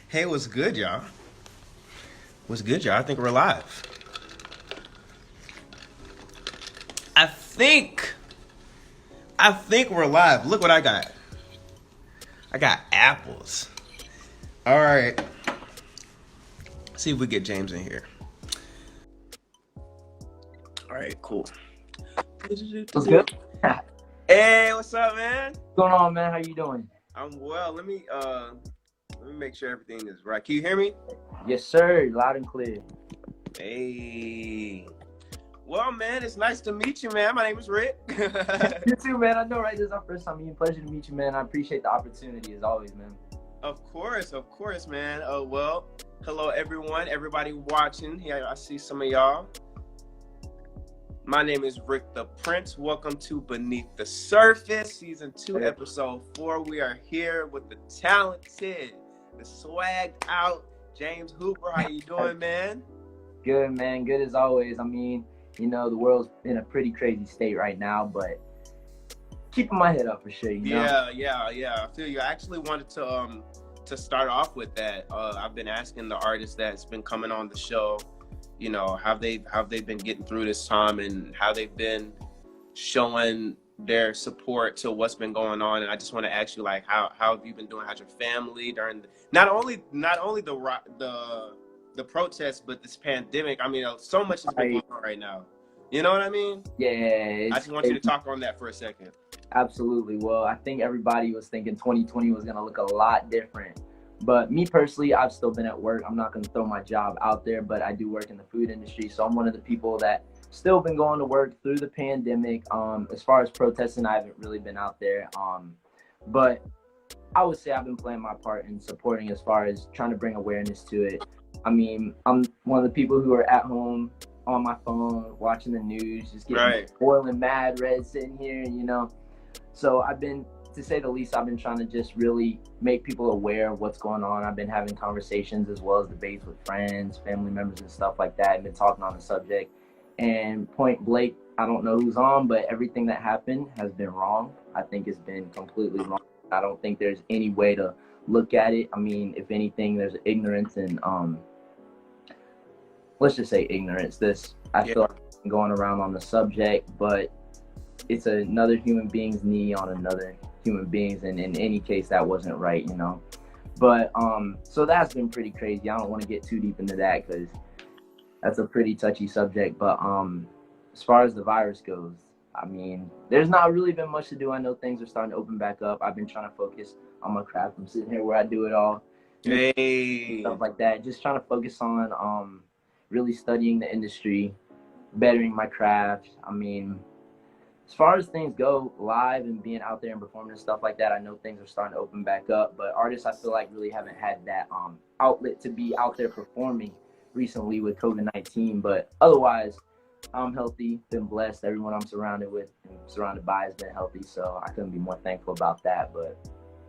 Hey, what's good, y'all? What's good, y'all? I think we're live. I think, I think we're live. Look what I got. I got apples. All right. See if we get James in here. All right, cool. What's good? Hey, what's up, man? What's going on, man? How you doing? I'm well. Let me make sure everything is right. Can you hear me? Yes, sir. Loud and clear. Hey. Well, man, it's nice to meet you, man. My name is Rick. You too, man. I know, right? This is our first time meeting. Pleasure to meet you, man. I appreciate the opportunity as always, man. Of course, man. Oh, well, hello, everyone. Everybody watching. Here, I see some of y'all. My name is Rick the Prince. Welcome to Beneath the Surface, Season 2, Episode 4. We are here with the talented, the swagged out James Hooper. How you doing, man? Good, man. Good as always. I mean, you know, the world's in a pretty crazy state right now, but keeping my head up for sure, you know? Yeah. I feel you. I actually wanted to start off with that. I've been asking the artists that's been coming on the show, you know, how they've been getting through this time and how they've been showing their support to what's been going on. And I just want to ask you, like, how have you been doing? How's your family during not only the protests, but this pandemic? I mean, so much has been going on right now. You know what I mean? Yeah. I just want you to talk on that for a second. Absolutely. Well, I think everybody was thinking 2020 was going to look a lot different. But me personally, I've still been at work. I'm not going to throw my job out there, but I do work in the food industry. So I'm one of the people that still been going to work through the pandemic. As far as protesting, I haven't really been out there. But I would say I've been playing my part in supporting as far as trying to bring awareness to it. I mean, I'm one of the people who are at home on my phone, watching the news, just getting boiling mad, red, sitting here, you know. So I've been, to say the least, I've been trying to just really make people aware of what's going on. I've been having conversations as well as debates with friends, family members and stuff like that. I've been talking on the subject. And point blank, I don't know who's on, but everything that happened has been wrong. I think it's been completely wrong. I don't think there's any way to look at it. I mean, if anything, there's ignorance and let's just say ignorance. I feel like I'm going around on the subject, but it's another human being's knee on another human being's, and in any case that wasn't right, you know. But so that's been pretty crazy. I don't want to get too deep into that because that's a pretty touchy subject. But as far as the virus goes, I mean, there's not really been much to do. I know things are starting to open back up. I've been trying to focus on my craft. I'm sitting here where I do it all, stuff like that, just trying to focus on really studying the industry, bettering my craft. I mean, as far as things go, live and being out there and performing and stuff like that, I know things are starting to open back up, but artists, I feel like, really haven't had that outlet to be out there performing recently with COVID-19. But otherwise, I'm healthy, been blessed. Everyone I'm surrounded with and surrounded by has been healthy, so I couldn't be more thankful about that. But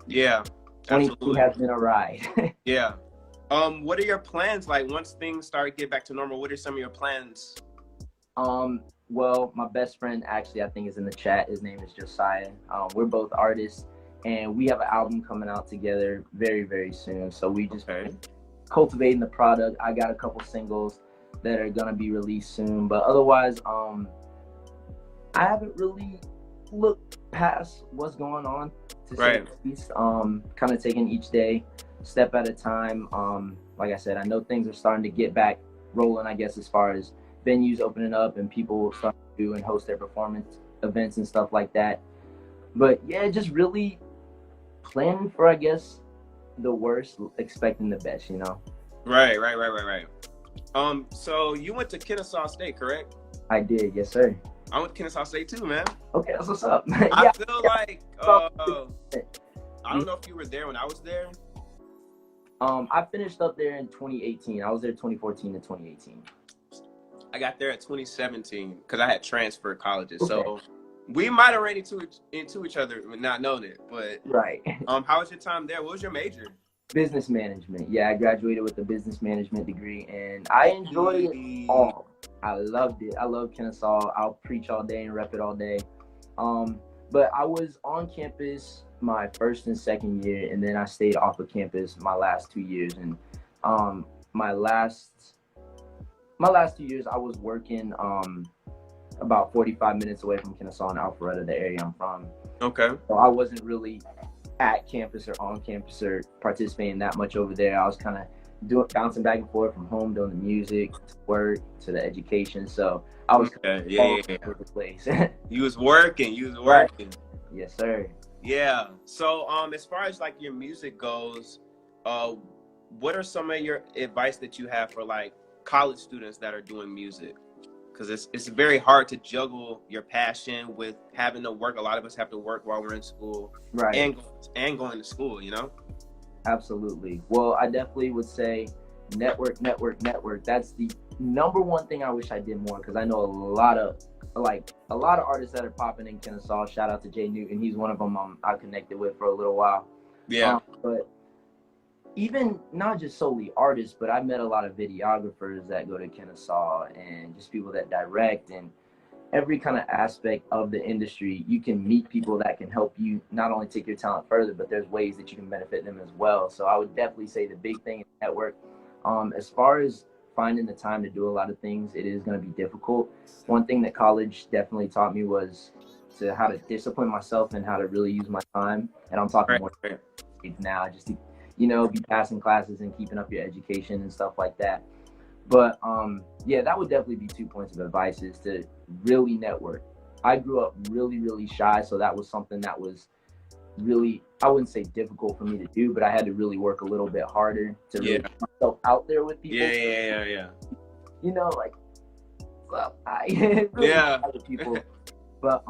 yeah, 2022 has been a ride. Yeah. What are your plans like once things start to get back to normal? What are some of your plans? Well, my best friend actually, I think, is in the chat. His name is Josiah. We're both artists, and we have an album coming out together very, very soon. So we just cultivating the product. I got a couple singles that are gonna be released soon, but otherwise, I haven't really looked past what's going on, to say the least. Kind of taking each day, step at a time. Like I said, I know things are starting to get back rolling, I guess, as far as venues opening up and people starting to do and host their performance events and stuff like that. But yeah, just really planning for, I guess, the worst, expecting the best, you know? Right. So you went to Kennesaw State, correct? I did, yes, sir. I went to Kennesaw State too, man. Okay, that's what's up. I feel like, I don't know if you were there when I was there. I finished up there in 2018. I was there 2014 to 2018. I got there at 2017 because I had transferred colleges. Okay. So we might have ran into each other not knowing it. But how was your time there? What was your major? Business management. Yeah, I graduated with a business management degree, and I enjoyed it all. I loved it. I love Kennesaw. I'll preach all day and rep it all day. But I was on campus my first and second year, and then I stayed off of campus my last 2 years. And um, my last my last 2 years, I was working about 45 minutes away from Kennesaw and Alpharetta, the area I'm from. Okay. So I wasn't really at campus or on campus or participating that much over there. I was kind of bouncing back and forth from home, doing the music, to work, to the education. So I was all over the place. You was working. Right. Yes, sir. Yeah. So as far as like your music goes, what are some of your advice that you have for like college students that are doing music? Because it's very hard to juggle your passion with having to work. A lot of us have to work while we're in school, right? And going to school, you know. Absolutely. Well, I definitely would say network. That's the number one thing I wish I did more, because I know a lot of artists that are popping in Kennesaw. Shout out to Jay Newton. He's one of them I connected with for a little while. Yeah. But even not just solely artists, but I met a lot of videographers that go to Kennesaw, and just people that direct, and every kind of aspect of the industry. You can meet people that can help you not only take your talent further, but there's ways that you can benefit them as well. So I would definitely say the big thing is network. As far as finding the time to do a lot of things, it is going to be difficult. One thing that college definitely taught me was how to discipline myself and how to really use my time. And I'm talking more now, just to, be passing classes and keeping up your education and stuff like that. But yeah, that would definitely be 2 points of advice, is to really network. I grew up really, really shy, so that was something that was really, I wouldn't say difficult for me to do, but I had to really work a little bit harder to really put myself out there with people. Yeah. Like, well, I really with people. But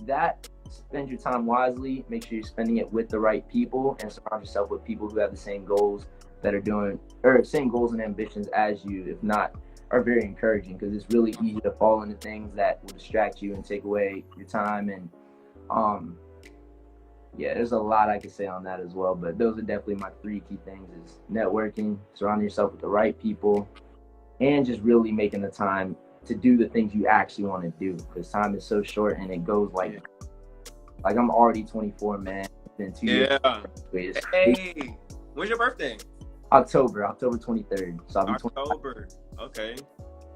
that, spend your time wisely. Make sure you're spending it with the right people, and surround yourself with people who have the same goals, that are doing, or same goals and ambitions as you, if not, are very encouraging, because it's really easy to fall into things that will distract you and take away your time. And yeah, there's a lot I could say on that as well, but those are definitely my 3 key things: is networking, surrounding yourself with the right people, and just really making the time to do the things you actually want to do, because time is so short, and it goes like I'm already 24, man. It's been 2 years. Hey, when's your birthday? October 23rd. So I'll be October. Okay.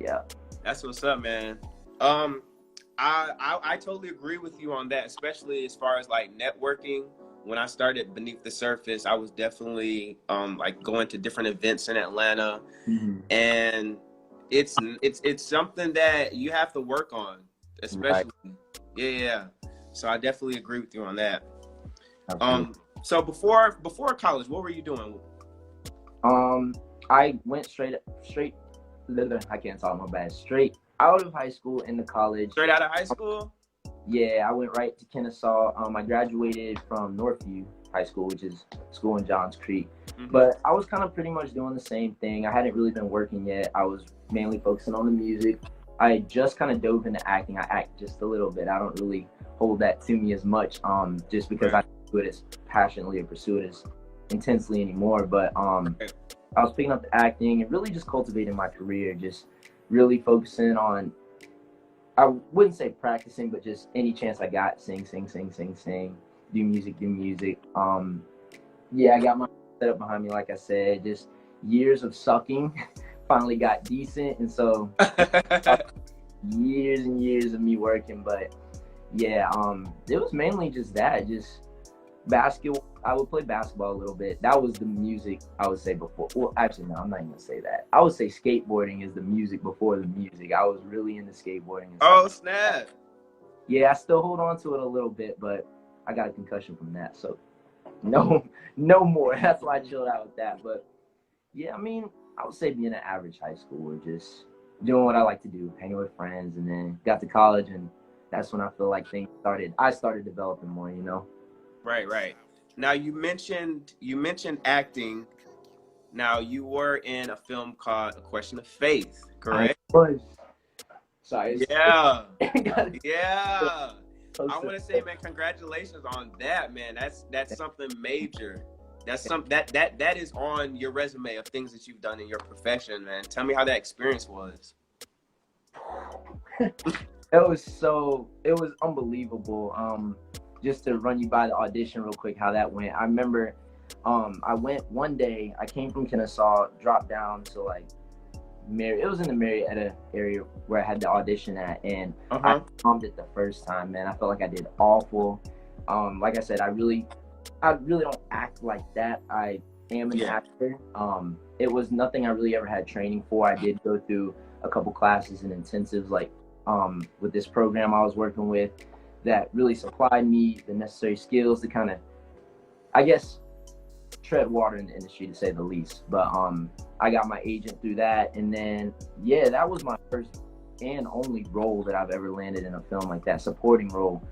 Yeah. That's what's up, man. I totally agree with you on that, especially as far as like networking. When I started Beneath the Surface, I was definitely like going to different events in Atlanta, and it's something that you have to work on, especially. Yeah. So I definitely agree with you on that. So before college, what were you doing? I went straight I can't talk, my bad. Straight out of high school into college. Straight out of high school? Yeah, I went right to Kennesaw. I graduated from Northview High School, which is school in Johns Creek. But I was kind of pretty much doing the same thing. I hadn't really been working yet. I was mainly focusing on the music. I just kind of dove into acting. I act just a little bit. I don't really hold that to me as much, just because I don't do it as passionately or pursue it as intensely anymore. But I was picking up the acting and really just cultivating my career, just really focusing on, I wouldn't say practicing, but just any chance I got, sing, do music. Yeah, I got my set up behind me, like I said, just years of sucking, finally got decent. And so years and years of me working. But yeah, it was mainly just that, just basketball. I would play basketball a little bit. That was the music, I would say, before. Well, actually, no, I'm not even gonna say that. I would say skateboarding is the music before the music. I was really into skateboarding. Oh, snap. Yeah, I still hold on to it a little bit, but I got a concussion from that, so no more. That's why I chilled out with that. But yeah, I mean, I would say being an average high schooler, just doing what I like to do, hanging with friends, and then got to college, and that's when I feel like I started developing more, Right. Now you mentioned acting. Now you were in a film called A Question of Faith, correct? I was. Sorry. Yeah. Yeah. I want to say, man, congratulations on that, man. That's something major. That's that is on your resume of things that you've done in your profession, man. Tell me how that experience was. It was unbelievable. just to run you by the audition real quick, how that went. I remember I went one day, I came from Kennesaw, dropped down to like it was in the Marietta area where I had the audition at, and I bombed it the first time, man. I felt like I did awful. Like I said, I really don't act like that. I am an actor. It was nothing I really ever had training for. I did go through a couple classes and intensives, like with this program I was working with, that really supplied me the necessary skills to kind of, I guess, tread water in the industry, to say the least. But I got my agent through that, and then that was my first and only role that I've ever landed in a film like that, supporting role.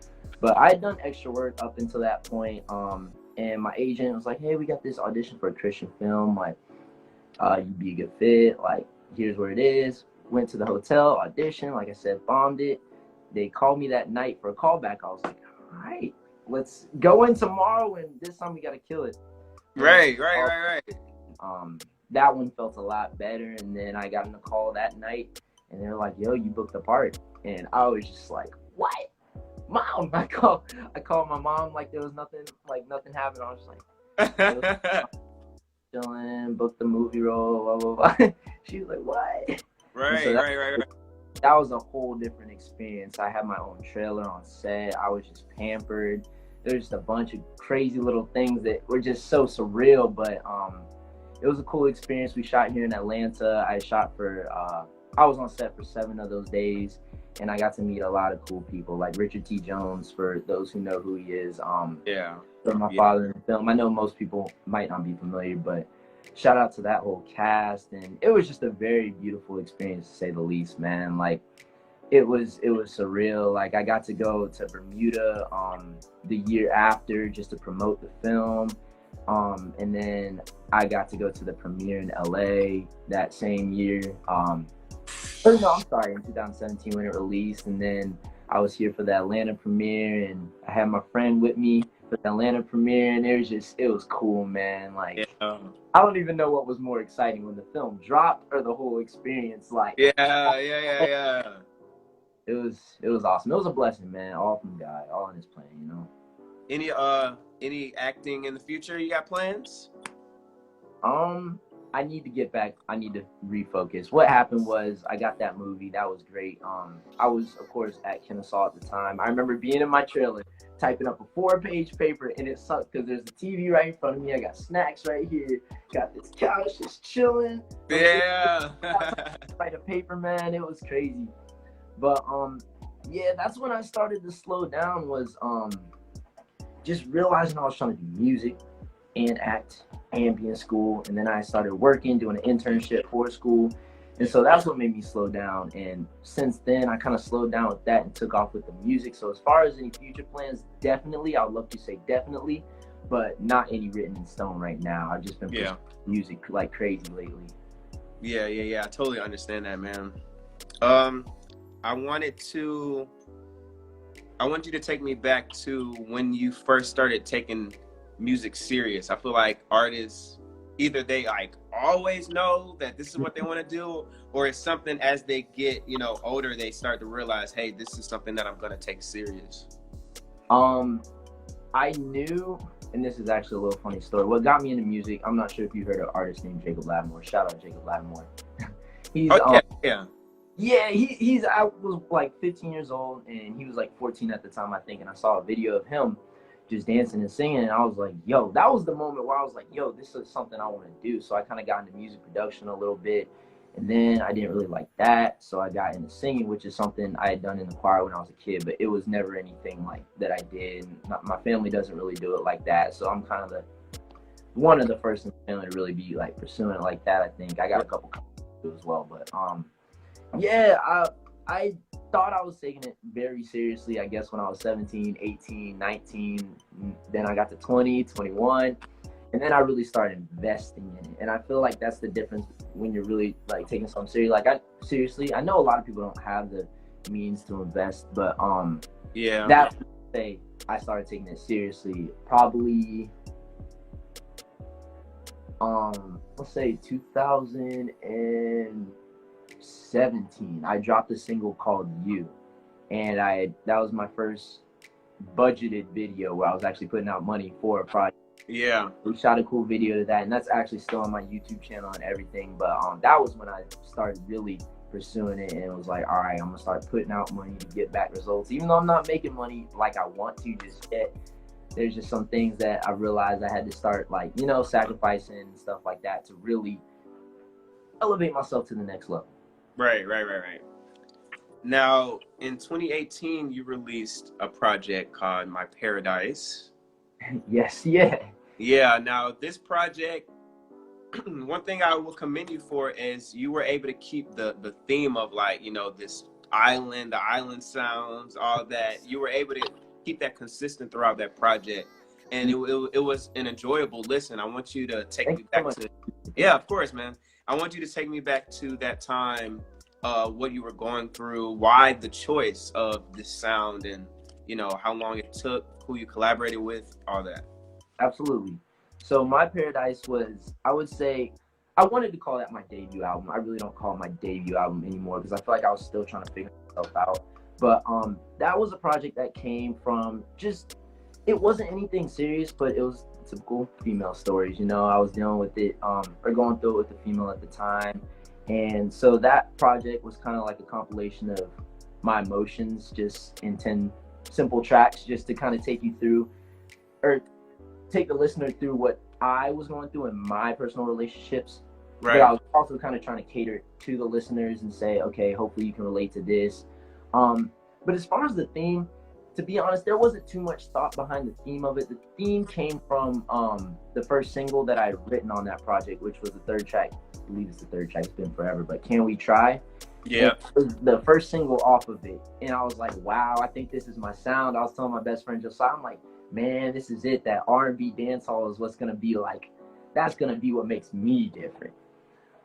But I had done extra work up until that point, and my agent was like, "Hey, we got this audition for a Christian film, like you'd be a good fit, like here's where it is." Went to the hotel, audition, like I said, bombed it. They called me that night for a callback. I was like, all right, let's go in tomorrow, and this time we got to kill it. Right. That one felt a lot better, and then I got in a call that night, and they were like, "Yo, you booked the part," and I was just like, "What, Mom?" I called my mom like there was nothing happened. I was just like, chilling, booked the movie role, blah blah blah. She was like, "What?" Right. That was a whole different experience. I had my own trailer on set. I was just pampered. There's just a bunch of crazy little things that were just so surreal, but it was a cool experience. We shot here in Atlanta. I was on set for 7 of those days, and I got to meet a lot of cool people, like Richard T. Jones, for those who know who he is. For my father in the film. I know most people might not be familiar, but shout out to that whole cast, and it was just a very beautiful experience, to say the least, man. Like it was surreal. Like I got to go to Bermuda the year after just to promote the film, and then I got to go to the premiere in LA that same year. In 2017 when it released, and then I was here for the Atlanta premiere, and I had my friend with me for the Atlanta premiere, and it was cool, man. Like I don't even know what was more exciting, when the film dropped or the whole experience. Like Yeah. It was awesome. It was a blessing, man. All from God, all in His plan, you know. Any acting in the future you got plans? I need to get back. I need to refocus. What happened was I got that movie. That was great. I was, of course, at Kennesaw at the time. I remember being in my trailer, typing up a 4-page paper, and it sucked because there's the TV right in front of me. I got snacks right here. Got this couch just chilling. Yeah. Write a paper, man. It was crazy. But that's when I started to slow down. Was just realizing I was trying to do music and act and be in school, and then I started working, doing an internship for school, and so that's what made me slow down. And since then I kind of slowed down with that and took off with the music. So as far as any future plans, definitely, I would love to say definitely, but not any written in stone right now. I've just been pushing music like crazy lately. Yeah, I totally understand that, man. I want you to take me back to when you first started taking music serious. I feel like artists, either they like always know that this is what they want to do, or it's something as they get, older, they start to realize, hey, this is something that I'm going to take serious. I knew, and this is actually a little funny story. What got me into music, I'm not sure if you heard of an artist named Jacob Latimore. Shout out Jacob Latimore. I was like 15 years old, and he was like 14 at the time, I think, and I saw a video of him just dancing and singing, and I was like, yo, that was the moment where I was like, yo, this is something I want to do. So I kind of got into music production a little bit, and then I didn't really like that, so I got into singing, which is something I had done in the choir when I was a kid, but it was never anything like that I did. My family doesn't really do it like that, so I'm kind of one of the first in the family to really be like pursuing it like that. I think I got a couple as well, but I thought I was taking it very seriously, I guess, when I was 17, 18, 19. Then I got to 20, 21, and then I really started investing in it. And I feel like that's the difference when you're really like taking something serious. Like I know a lot of people don't have the means to invest, but that say I started taking it seriously probably let's say 2017. I dropped a single called You, and that was my first budgeted video where I was actually putting out money for a project. Yeah. We shot a cool video to that, and that's actually still on my YouTube channel and everything. But that was when I started really pursuing it, and it was like, all right, I'm gonna start putting out money to get back results. Even though I'm not making money like I want to just yet, there's just some things that I realized I had to start, like, you know, sacrificing and stuff like that to really elevate myself to the next level. Right. Now, in 2018, you released a project called My Paradise. Yes, yeah. Yeah, now this project, one thing I will commend you for is you were able to keep the theme of, like, you know, this island, the island sounds, all that. You were able to keep that consistent throughout that project. And it was an enjoyable listen. I want you to take me back to, yeah, of course, man. I want you to take me back to that time, what you were going through, why the choice of this sound, and, you know, how long it took, who you collaborated with, all that. Absolutely. So My Paradise was, I would say, I wanted to call that my debut album. I really don't call it my debut album anymore because I feel like I was still trying to figure myself out. But that was a project that came from just, it wasn't anything serious, but it was typical female stories. You know, I was dealing with it, or going through it with a female at the time. And so that project was kind of like a compilation of my emotions, just in 10 simple tracks, just to kind of take you through, or take the listener through what I was going through in my personal relationships. Right. But I was also kind of trying to cater to the listeners and say, okay, hopefully you can relate to this. But as far as the theme, to be honest, there wasn't too much thought behind the theme of it. The theme came from the first single that I had written on that project, which was the third track. I believe it's the third track. It's been forever, but Can We Try? Yeah. It was the first single off of it. And I was like, wow, I think this is my sound. I was telling my best friend Josiah, I'm like, man, this is it. That R&B dancehall is what's going to be like. That's going to be what makes me different.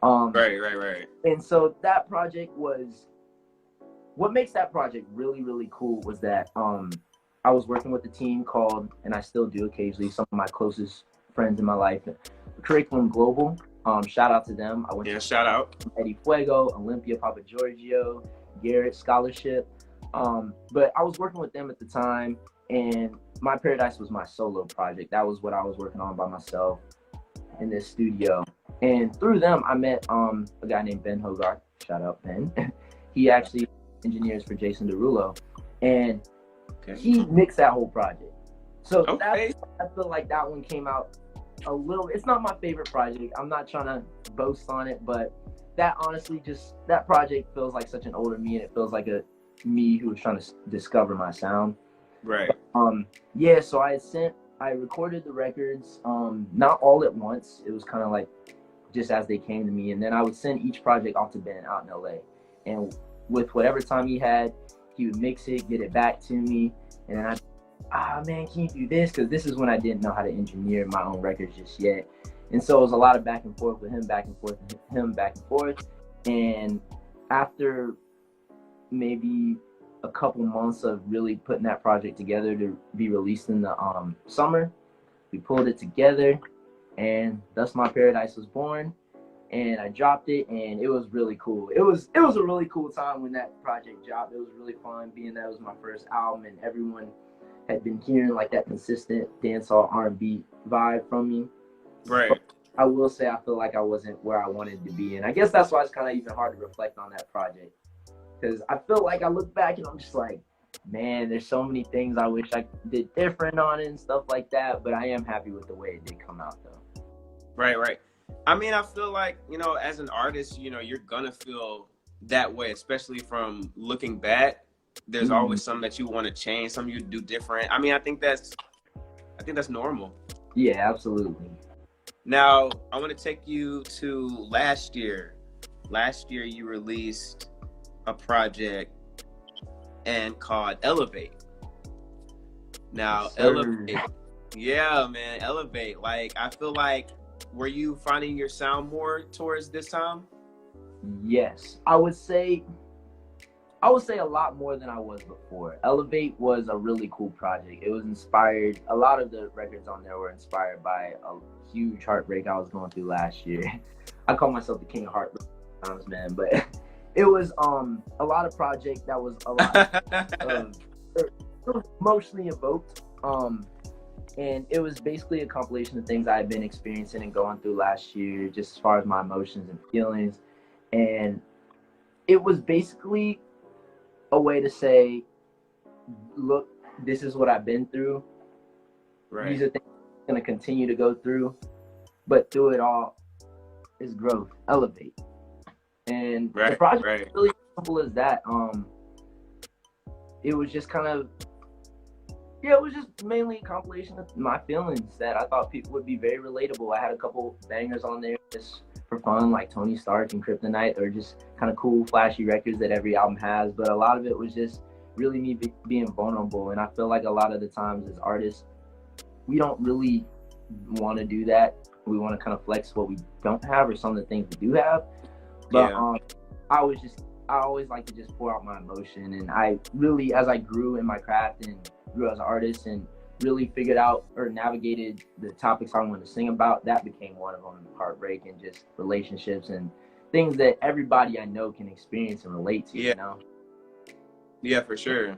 Right. And so that project was, what makes that project really, really cool was that I was working with a team called, and I still do occasionally, some of my closest friends in my life, Curriculum Global. Shout out to them. I went to shout out Eddie Fuego, Olympia, Papa Giorgio, Garrett Scholarship. But I was working with them at the time, and My Paradise was my solo project. That was what I was working on by myself in this studio. And through them, I met a guy named Ben Hogarth. Shout out, Ben. He actually engineers for Jason Derulo, and he mixed that whole project. So I feel like that one came out a little, it's not my favorite project. I'm not trying to boast on it, but that honestly, just that project feels like such an older me, and it feels like a me who was trying to discover my sound. Right. Yeah, so I recorded the records, not all at once. It was kind of like just as they came to me, and then I would send each project off to Ben out in LA, and with whatever time he had, he would mix it, get it back to me, and then man, can you do this? Because this is when I didn't know how to engineer my own records just yet. And so it was a lot of back and forth with him, back and forth with him, back and forth. And after maybe a couple months of really putting that project together to be released in the summer, we pulled it together, and thus My Paradise was born. And I dropped it, and it was really cool. It was a really cool time when that project dropped. It was really fun, being that it was my first album, and everyone had been hearing like that consistent dancehall R&B vibe from me. Right. But I will say I feel like I wasn't where I wanted to be, and I guess that's why it's kind of even hard to reflect on that project, because I feel like I look back and I'm just like, man, there's so many things I wish I did different on it and stuff like that. But I am happy with the way it did come out, though. Right. I mean, I feel like, you know, as an artist, you know, you're gonna feel that way, especially from looking back. There's always something that you want to change, something you do different. I mean, I think that's normal. Yeah, absolutely. Now, I want to take you to last year. Last year, you released a project and called Elevate. Now, Elevate. Yeah, man, Elevate. Like, I feel like, were you finding your sound more towards this time? Yes, I would say a lot more than I was before. Elevate was a really cool project. It was inspired, a lot of the records on there were inspired by a huge heartbreak I was going through last year. I call myself the king of heartbreak sometimes, man, but it was a lot of project that was a lot of was emotionally evoked. And it was basically a compilation of things I had been experiencing and going through last year, just as far as my emotions and feelings. And it was basically a way to say, look, this is what I've been through. Right. These are things I'm going to continue to go through. But through it all is growth, elevate. And the project was really simple as that. It was just kind of, it was just mainly a compilation of my feelings that I thought people would be very relatable. I had a couple bangers on there just for fun, like Tony Stark and Kryptonite, or just kind of cool, flashy records that every album has. But a lot of it was just really me being vulnerable. And I feel like a lot of the times as artists, we don't really want to do that. We want to kind of flex what we don't have or some of the things we do have. But I always like to just pour out my emotion. And I really, as I grew in my craft and grew as an artist and really figured out or navigated the topics I wanted to sing about, that became one of them: heartbreak and just relationships and things that everybody I know can experience and relate to, you know? Yeah, for sure.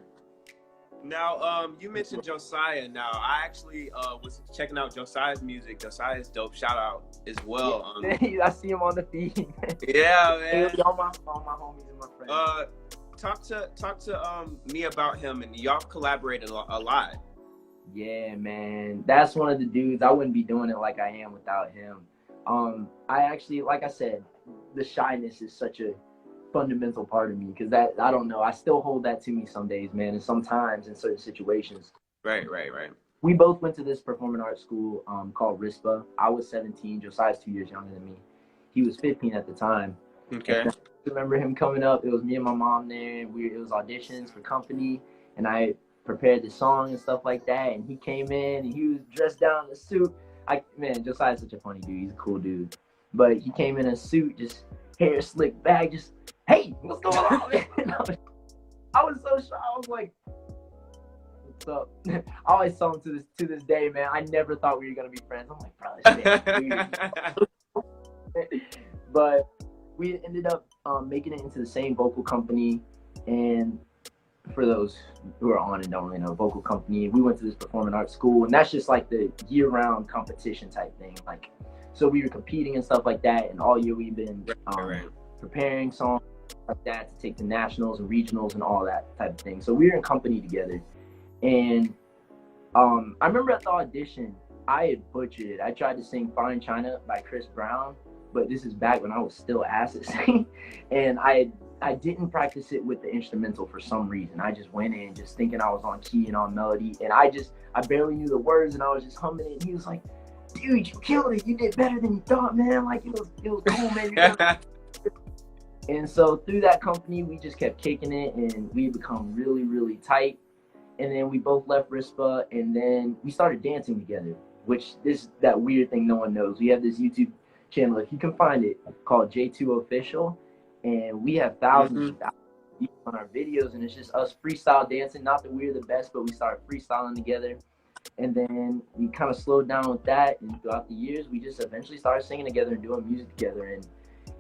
Now, you mentioned Josiah. Now, I actually was checking out Josiah's music. Josiah's dope. Shout out as well. I see him on the feed. Yeah, man. All my homies and my friends. Talk to me about him, and y'all collaborated a lot. Yeah, man. That's one of the dudes. I wouldn't be doing it like I am without him. I actually, like I said, the shyness is such a fundamental part of me, because that, I don't know, I still hold that to me some days, man, and sometimes in certain situations. Right. We both went to this performing arts school called RISPA. I was 17. Josiah's 2 years younger than me. He was 15 at the time. Okay. And I remember him coming up. It was me and my mom there, and it was auditions for company, and I prepared the song and stuff like that, and he came in and he was dressed down in a suit. Man, Josiah's such a funny dude. He's a cool dude. But he came in a suit, just hair slicked back, just, hey, what's going on, man? I was so shocked. I was like, what's up? I always saw him to this day, man. I never thought we were gonna be friends. I'm like, bro, this shit. But we ended up making it into the same vocal company. And for those who are on and don't really know, vocal company, we went to this performing arts school, and that's just like the year-round competition type thing. Like, so we were competing and stuff like that, and all year we've been preparing songs like that to take to nationals and regionals and all that type of thing. So we were in company together, and I remember at the audition, I had butchered it. I tried to sing Fine China by Chris Brown, but this is back when I was still acid singing, and I didn't practice it with the instrumental for some reason. I just went in just thinking I was on key and on melody, and I barely knew the words, and I was just humming it, and he was like, dude, you killed it. You did better than you thought, man. Like, it was cool, man. And so through that company, we just kept kicking it, and we become really, really tight. And then we both left RISPA, and then we started dancing together, which is that weird thing no one knows. We have this YouTube channel, if you can find it, called J2 Official, and we have thousands of views on our videos, and it's just us freestyle dancing. Not that we're the best, but we started freestyling together. And then we kind of slowed down with that, and throughout the years, we just eventually started singing together and doing music together. And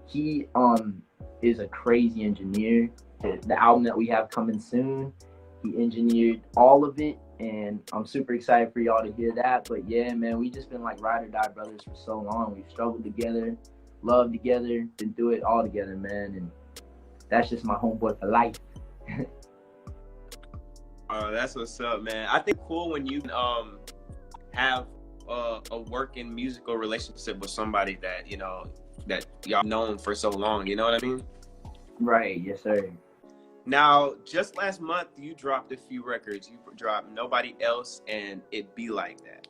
he is a crazy engineer. The album that we have coming soon, he engineered all of it, and I'm super excited for y'all to hear that. But yeah, man, we just been like ride or die brothers for so long. We've struggled together, loved together, been through it all together, man. And that's just my homeboy for life. Oh, that's what's up, man. I think cool when you have a working musical relationship with somebody that, you know, that y'all known for so long. You know what I mean? Right. Yes, sir. Now, just last month, you dropped a few records. You dropped Nobody Else and It Be Like That.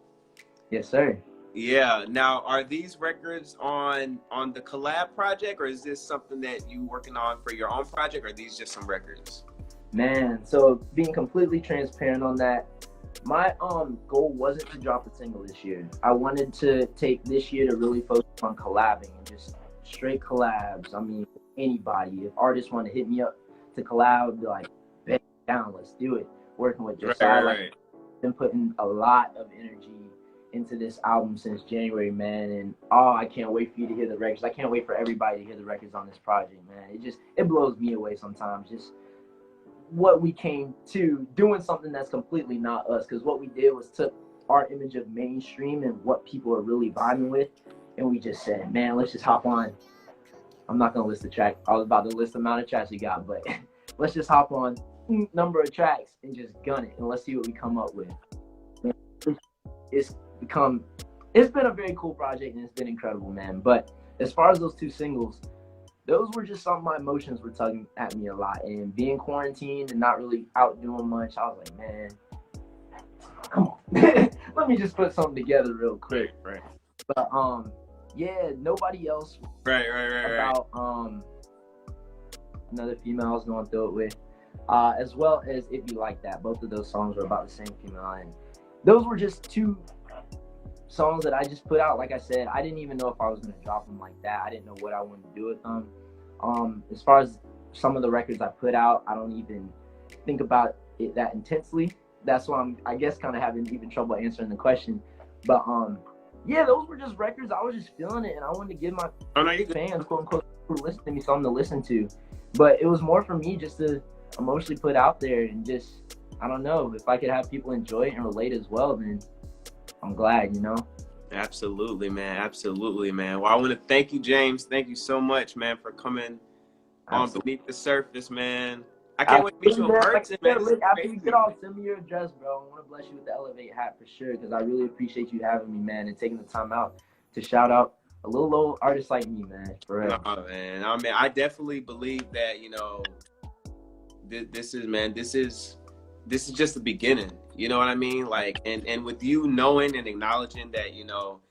Yes, sir. Yeah. Now, are these records on the collab project, or is this something that you working on for your own project, or are these just some records? Man, so being completely transparent on that, my goal wasn't to drop a single this year. I wanted to take this year to really focus on collabing and just straight collabs. I mean, anybody. If artists want to hit me up to collab, be like, bet down, let's do it. Working with Josiah, right. Been putting a lot of energy into this album since January, man. And I can't wait for you to hear the records. I can't wait for everybody to hear the records on this project, man. It blows me away sometimes. Just what we came to, doing something that's completely not us. Because what we did was took our image of mainstream and what people are really vibing with, and we just said, man, let's just hop on. I'm not gonna list the track. I was about to list the amount of tracks we got, but let's just hop on number of tracks and just gun it, and let's see what we come up with. It's been a very cool project, and it's been incredible, man. But as far as those 2 singles, those were just some of my emotions were tugging at me a lot. And being quarantined and not really out doing much, I was like, man, come on. Let me just put something together real quick. Right. But yeah, nobody else. Right. About another female I was going through it with, as well as If You Like That. Both of those songs were about the same female, and those were just 2 songs that I just put out. Like I said, I didn't even know if I was gonna drop them like that. I didn't know what I wanted to do with them. As far as some of the records I put out, I don't even think about it that intensely. That's why I'm, I guess, kind of having even trouble answering the question. But yeah, those were just records. I was just feeling it, and I wanted to give my fans, quote unquote, who listen to me, something to listen to. But it was more for me just to emotionally put out there, and just, I don't know, if I could have people enjoy it and relate as well, then I'm glad, you know? Absolutely, man. Absolutely, man. Well, I want to thank you, James. Thank you so much, man, for coming on Beneath the Surface, man. I can't wait to meet you in person, man. After you get off, send me your address, bro. I want to bless you with the Elevate hat for sure, because I really appreciate you having me, man, and taking the time out to shout out a little old artist like me, man. For real. Oh, man. I mean, I definitely believe that, you know, this is just the beginning. You know what I mean? Like, and with you knowing and acknowledging that, you know,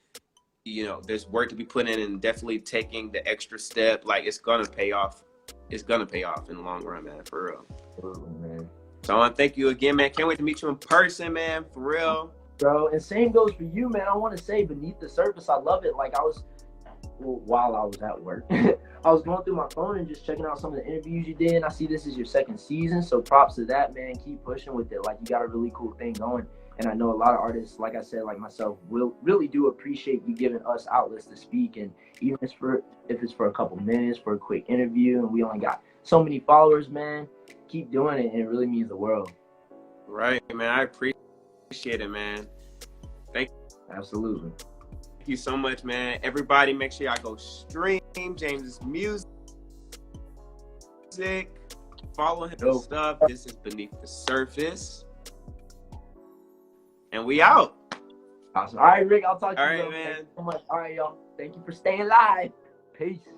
there's work to be put in, and definitely taking the extra step, like, it's gonna pay off. It's gonna pay off in the long run, man, for real. Absolutely, man. So I want to thank you again, man. Can't wait to meet you in person, man, for real. Bro, and same goes for you, man. I want to say, Beneath the Surface, I love it. Like, while I was at work, I was going through my phone and just checking out some of the interviews you did, and I see this is your 2nd season, so props to that, man. Keep pushing with it. Like, you got a really cool thing going, and I know a lot of artists, like I said, like myself, will really do appreciate you giving us outlets to speak, and even if it's for a couple minutes, for a quick interview, and we only got so many followers, man, keep doing it, and it really means the world. Right, man. I appreciate it, man. Thank you. Absolutely. Thank you so much, man. Everybody, make sure y'all go stream James's music. Follow his stuff. This is Beneath the Surface. And we out. Awesome. All right, Rick, I'll talk to you. All right, man. Thank you so much. All right, y'all. Thank you for staying live. Peace.